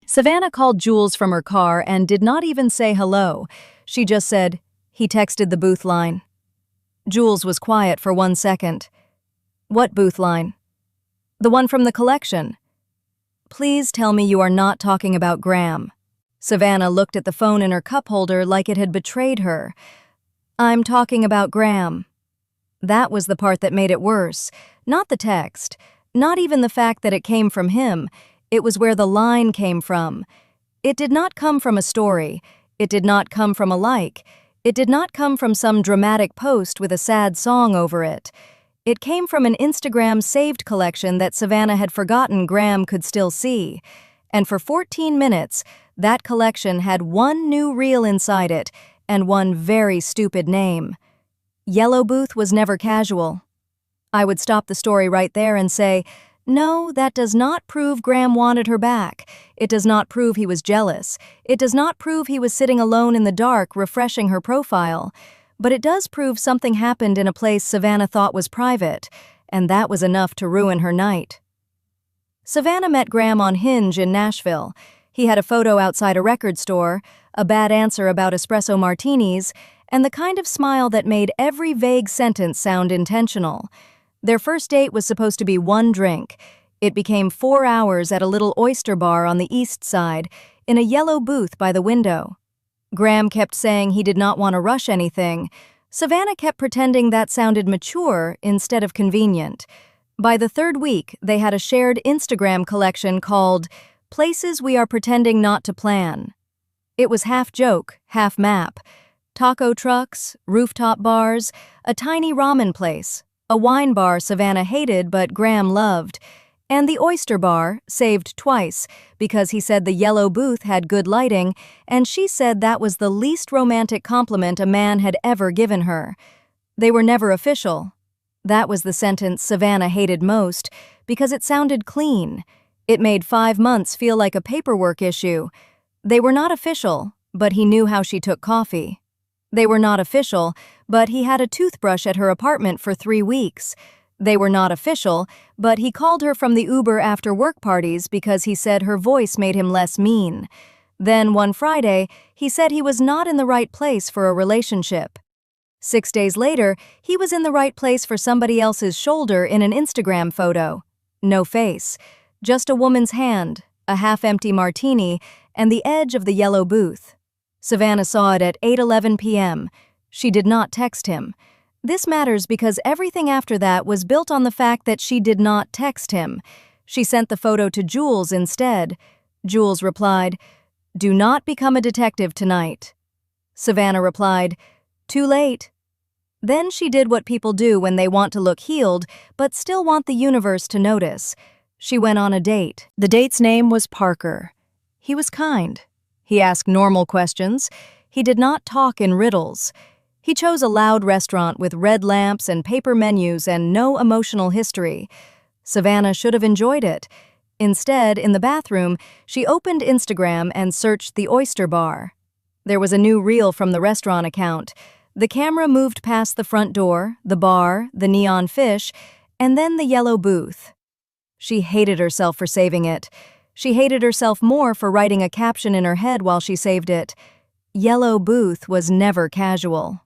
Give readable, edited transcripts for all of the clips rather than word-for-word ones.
Savannah called Jules from her car and did not even say hello. She just said, "He texted the booth line." Jules was quiet for 1 second. "What booth line?" "The one from the collection." "Please tell me you are not talking about Graham." Savannah looked at the phone in her cup holder like it had betrayed her. "I'm talking about Graham." That was the part that made it worse. Not the text, not even the fact that it came from him. It was where the line came from. It did not come from a story. It did not come from a like. It did not come from some dramatic post with a sad song over it. It came from an Instagram saved collection that Savannah had forgotten Graham could still see. And for 14 minutes, that collection had one new reel inside it and one very stupid name. Yellow Booth was never casual. I would stop the story right there and say, no, that does not prove Graham wanted her back. It does not prove he was jealous. It does not prove he was sitting alone in the dark refreshing her profile. But it does prove something happened in a place Savannah thought was private, and that was enough to ruin her night. Savannah met Graham on Hinge in Nashville. He had a photo outside a record store, a bad answer about espresso martinis, and the kind of smile that made every vague sentence sound intentional. Their first date was supposed to be one drink. It became 4 hours at a little oyster bar on the east side, in a yellow booth by the window. Graham kept saying he did not want to rush anything. Savannah kept pretending that sounded mature instead of convenient. By the third week, they had a shared Instagram collection called Places We Are Pretending Not to Plan. It was half joke, half map. Taco trucks, rooftop bars, a tiny ramen place, a wine bar Savannah hated but Graham loved, and the oyster bar, saved twice, because he said the yellow booth had good lighting, and she said that was the least romantic compliment a man had ever given her. They were never official. That was the sentence Savannah hated most, because it sounded clean. It made 5 months feel like a paperwork issue. They were not official, but he knew how she took coffee. They were not official, but he had a toothbrush at her apartment for 3 weeks. They were not official, but he called her from the Uber after work parties because he said her voice made him less mean. Then one Friday, he said he was not in the right place for a relationship. 6 days later, he was in the right place for somebody else's shoulder in an Instagram photo. No face, just a woman's hand, a half-empty martini, and the edge of the yellow booth. Savannah saw it at 8:11 p.m. She did not text him. This matters because everything after that was built on the fact that she did not text him. She sent the photo to Jules instead. Jules replied, "Do not become a detective tonight." Savannah replied, "Too late." Then she did what people do when they want to look healed but still want the universe to notice. She went on a date. The date's name was Parker. He was kind. He asked normal questions. He did not talk in riddles. He chose a loud restaurant with red lamps and paper menus and no emotional history. Savannah should have enjoyed it. Instead, in the bathroom, she opened Instagram and searched the oyster bar. There was a new reel from the restaurant account. The camera moved past the front door, the bar, the neon fish, and then the yellow booth. She hated herself for saving it. She hated herself more for writing a caption in her head while she saved it. Yellow booth was never casual.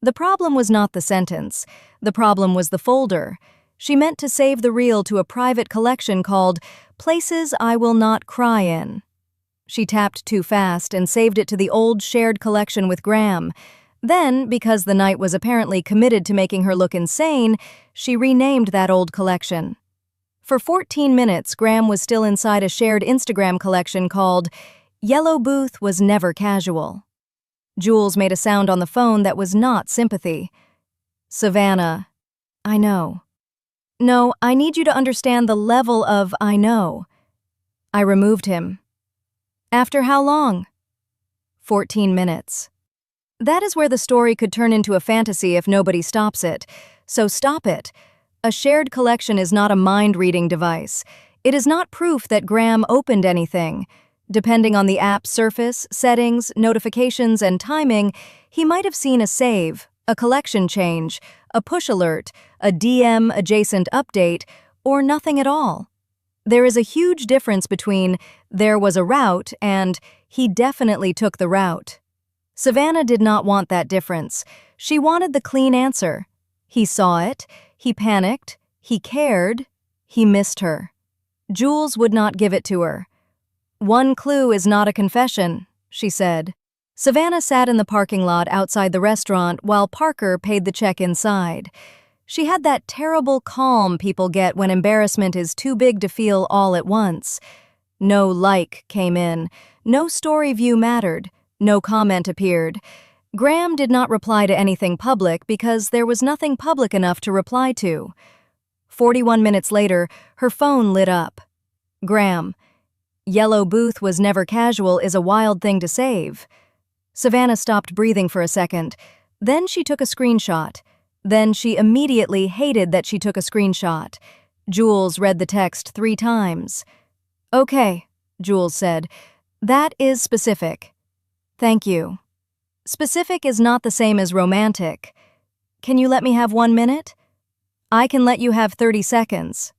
The problem was not the sentence. The problem was the folder. She meant to save the reel to a private collection called Places I Will Not Cry In. She tapped too fast and saved it to the old shared collection with Graham. Then, because the night was apparently committed to making her look insane, she renamed that old collection. For 14 minutes, Graham was still inside a shared Instagram collection called Yellow Booth Was Never Casual. Jules made a sound on the phone that was not sympathy. "Savannah, I know. No, I need you to understand the level of I know." I removed him. "After how long?" 14 minutes. That is where the story could turn into a fantasy if nobody stops it. So stop it. A shared collection is not a mind-reading device. It is not proof that Graham opened anything. Depending on the app's surface, settings, notifications, and timing, he might have seen a save, a collection change, a push alert, a DM-adjacent update, or nothing at all. There is a huge difference between "there was a route" and "he definitely took the route." Savannah did not want that difference. She wanted the clean answer. He saw it, he panicked, he cared, he missed her. Jules would not give it to her. "One clue is not a confession," she said. Savannah sat in the parking lot outside the restaurant while Parker paid the check inside. She had that terrible calm people get when embarrassment is too big to feel all at once. No like came in, no story view mattered, no comment appeared. Graham did not reply to anything public because there was nothing public enough to reply to. 41 minutes later, her phone lit up. Graham. "Yellow booth was never casual is a wild thing to save." Savannah stopped breathing for a second. Then she took a screenshot. Then she immediately hated that she took a screenshot. Jules read the text 3 times. "Okay," Jules said. "That is specific. Thank you." Specific is not the same as romantic. "Can you let me have 1 minute?" "I can let you have 30 seconds.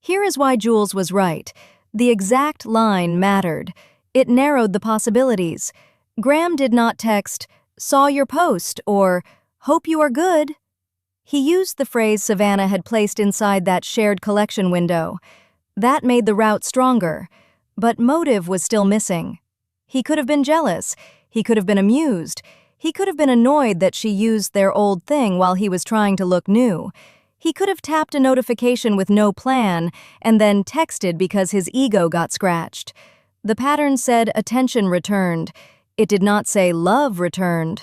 Here is why Jules was right. The exact line mattered. It narrowed the possibilities. Graham did not text, "Saw your post," or "Hope you are good." He used the phrase Savannah had placed inside that shared collection window. That made the route stronger, but motive was still missing. He could have been jealous. He could have been amused. He could have been annoyed that she used their old thing while he was trying to look new. He could have tapped a notification with no plan and then texted because his ego got scratched. The pattern said attention returned. It did not say love returned.